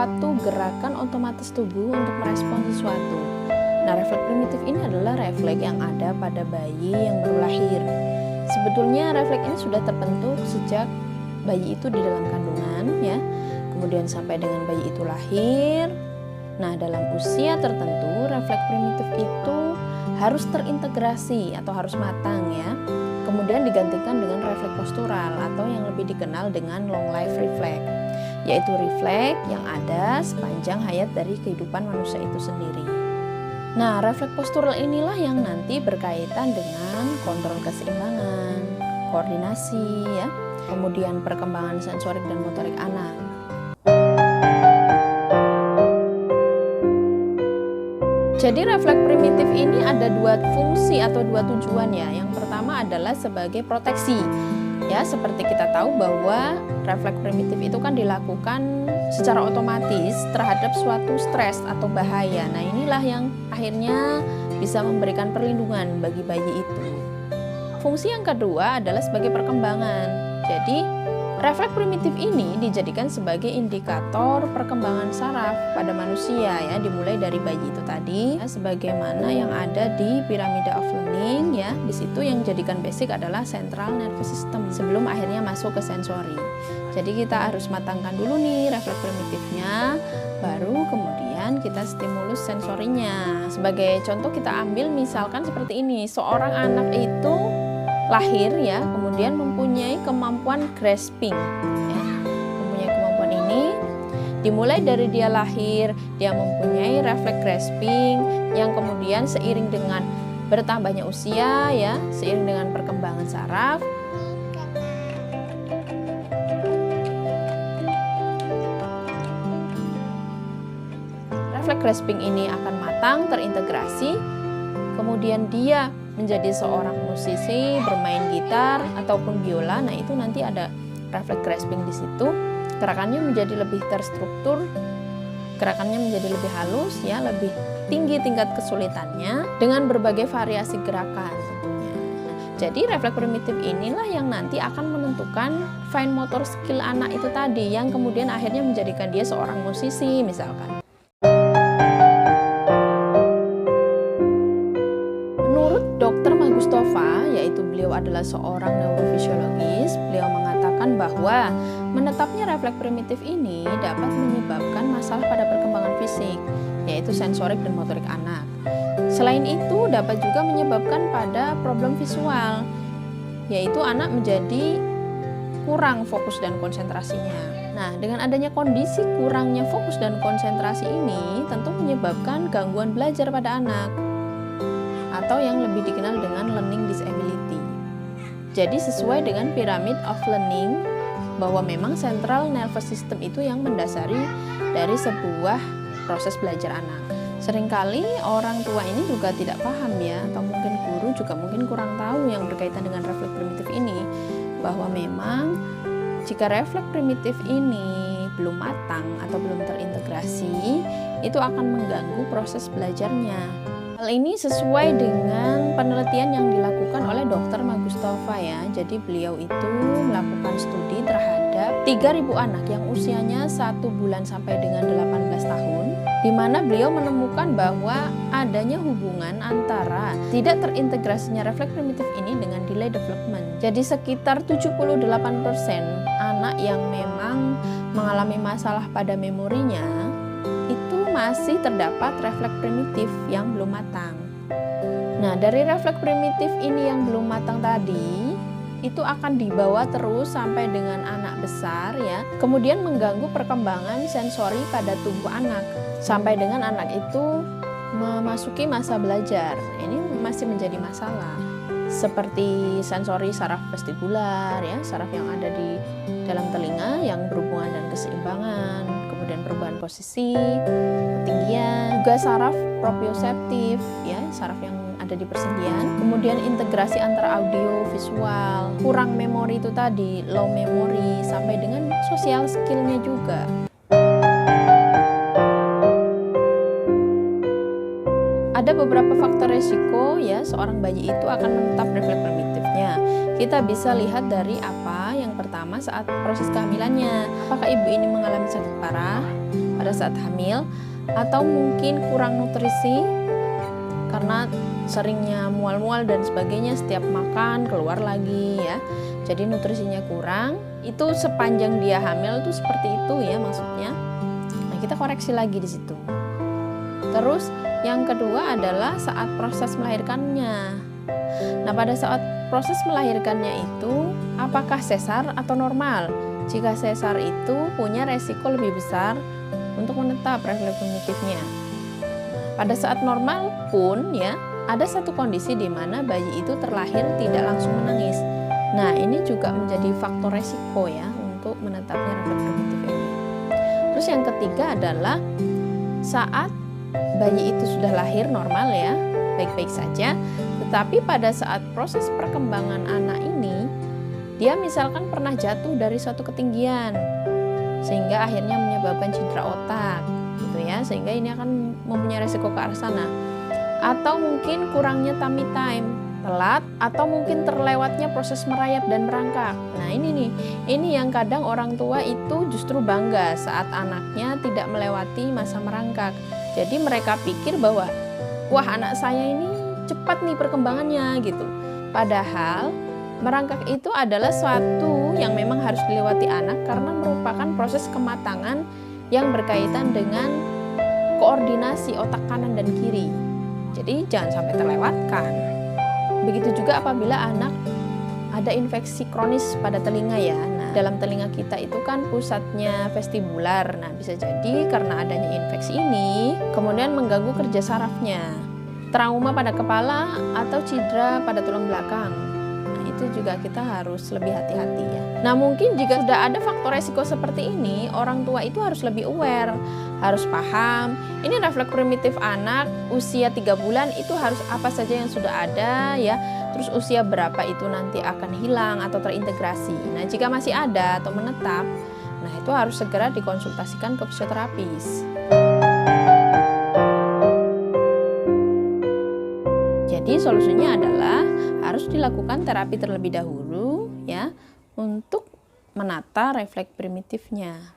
suatu gerakan otomatis tubuh untuk merespon sesuatu. Nah, refleks primitif ini adalah refleks yang ada pada bayi yang baru lahir. Sebetulnya refleks ini sudah terbentuk sejak bayi itu di dalam kandungan ya. Kemudian sampai dengan bayi itu lahir. Nah, dalam usia tertentu refleks primitif itu harus terintegrasi atau harus matang ya. Kemudian digantikan dengan refleks postural atau yang lebih dikenal dengan long life reflex, yaitu refleks yang ada sepanjang hayat dari kehidupan manusia itu sendiri. Nah, refleks postural inilah yang nanti berkaitan dengan kontrol keseimbangan, koordinasi ya, kemudian perkembangan sensorik dan motorik anak. Jadi refleks primitif ini ada dua fungsi atau dua tujuan ya. Yang pertama adalah sebagai proteksi. Ya, seperti kita tahu bahwa refleks primitif itu kan dilakukan secara otomatis terhadap suatu stres atau bahaya. Nah, inilah yang akhirnya bisa memberikan perlindungan bagi bayi itu. Fungsi yang kedua adalah sebagai perkembangan. Jadi, refleks primitif ini dijadikan sebagai indikator perkembangan saraf pada manusia ya, dimulai dari bayi itu tadi ya, sebagaimana yang ada di piramida of learning ya. Di situ yang jadikan basic adalah central nervous system sebelum akhirnya masuk ke sensori. Jadi kita harus matangkan dulu nih refleks primitifnya, baru kemudian kita stimulus sensorinya. Sebagai contoh kita ambil misalkan seperti ini, seorang anak itu lahir ya, kemudian mempunyai kemampuan grasping ya. Mempunyai kemampuan ini dimulai dari dia lahir, dia mempunyai refleks grasping yang kemudian seiring dengan bertambahnya usia ya, seiring dengan perkembangan saraf, refleks grasping ini akan matang, terintegrasi, kemudian dia menjadi seorang musisi, bermain gitar ataupun biola. Nah, itu nanti ada refleks grasping di situ. Gerakannya menjadi lebih terstruktur, gerakannya menjadi lebih halus ya, lebih tinggi tingkat kesulitannya dengan berbagai variasi gerakan tentunya. Nah, jadi refleks primitif inilah yang nanti akan menentukan fine motor skill anak itu tadi yang kemudian akhirnya menjadikan dia seorang musisi misalkan. Dr. Magustofa, yaitu beliau adalah seorang neurofisiologis, beliau mengatakan bahwa menetapnya refleks primitif ini dapat menyebabkan masalah pada perkembangan fisik, yaitu sensorik dan motorik anak. Selain itu, dapat juga menyebabkan pada problem visual, yaitu anak menjadi kurang fokus dan konsentrasinya. Nah, dengan adanya kondisi kurangnya fokus dan konsentrasi ini tentu menyebabkan gangguan belajar pada anak, atau yang lebih dikenal dengan learning disability. Jadi sesuai dengan pyramid of learning bahwa memang central nervous system itu yang mendasari dari sebuah proses belajar anak. Seringkali orang tua ini juga tidak paham ya, atau mungkin guru juga mungkin kurang tahu yang berkaitan dengan refleks primitif ini, bahwa memang jika refleks primitif ini belum matang atau belum terintegrasi, itu akan mengganggu proses belajarnya. Hal ini sesuai dengan penelitian yang dilakukan oleh Dr. Magustofa ya. Jadi beliau itu melakukan studi terhadap 3.000 anak yang usianya 1 bulan sampai dengan 18 tahun, di mana beliau menemukan bahwa adanya hubungan antara tidak terintegrasinya refleks primitif ini dengan delay development. Jadi sekitar 78% anak yang memang mengalami masalah pada memorinya itu masih terdapat refleks primitif yang belum matang. Nah, dari refleks primitif ini yang belum matang tadi, itu akan dibawa terus sampai dengan anak besar ya, kemudian mengganggu perkembangan sensori pada tubuh anak, sampai dengan anak itu memasuki masa belajar. Ini masih menjadi masalah. Seperti sensori saraf vestibular ya, saraf yang ada di dalam telinga yang berhubungan dengan keseimbangan, kemudian perubahan posisi, ketinggian, juga saraf proprioseptif ya, saraf yang ada di persendian, kemudian integrasi antara audio, visual, kurang memori itu tadi, low memory, sampai dengan social skill-nya juga. Ada beberapa faktor resiko ya seorang bayi itu akan menetap refleks primitifnya. Kita bisa lihat dari apa? Yang pertama saat proses kehamilannya. Apakah ibu ini mengalami sakit parah pada saat hamil, atau mungkin kurang nutrisi karena seringnya mual-mual dan sebagainya, setiap makan keluar lagi ya. Jadi nutrisinya kurang, itu sepanjang dia hamil itu seperti itu ya maksudnya. Nah, kita koreksi lagi di situ. Terus yang kedua adalah saat proses melahirkannya. Nah, pada saat proses melahirkannya itu apakah sesar atau normal? Jika sesar itu punya resiko lebih besar untuk menetap refleks primitifnya. Pada saat normal pun ya, ada satu kondisi di mana bayi itu terlahir tidak langsung menangis. Nah, ini juga menjadi faktor resiko ya untuk menetapnya refleks primitif ini. Terus yang ketiga adalah saat bayi itu sudah lahir normal ya, baik-baik saja, tetapi pada saat proses perkembangan anak ini, dia misalkan pernah jatuh dari suatu ketinggian, sehingga akhirnya menyebabkan cedera otak, gitu ya, sehingga ini akan mempunyai resiko ke arah sana. Atau mungkin kurangnya tummy time, telat, atau mungkin terlewatnya proses merayap dan merangkak. Nah ini yang kadang orang tua itu justru bangga saat anaknya tidak melewati masa merangkak. Jadi mereka pikir bahwa, wah anak saya ini cepat nih perkembangannya gitu. Padahal merangkak itu adalah suatu yang memang harus dilewati anak karena merupakan proses kematangan yang berkaitan dengan koordinasi otak kanan dan kiri. Jadi jangan sampai terlewatkan. Begitu juga apabila anak ada infeksi kronis pada telinga ya. Nah, dalam telinga kita itu kan pusatnya vestibular. Nah, bisa jadi karena adanya infeksi ini kemudian mengganggu kerja sarafnya. Trauma pada kepala atau cedera pada tulang belakang. Nah, itu juga kita harus lebih hati-hati ya. Nah, mungkin jika sudah ada faktor resiko seperti ini, orang tua itu harus lebih aware, harus paham. Ini refleks primitif anak usia 3 bulan itu harus apa saja yang sudah ada ya. Terus usia berapa itu nanti akan hilang atau terintegrasi. Nah, jika masih ada atau menetap, nah itu harus segera dikonsultasikan ke fisioterapis. Jadi solusinya adalah harus dilakukan terapi terlebih dahulu ya untuk menata refleks primitifnya.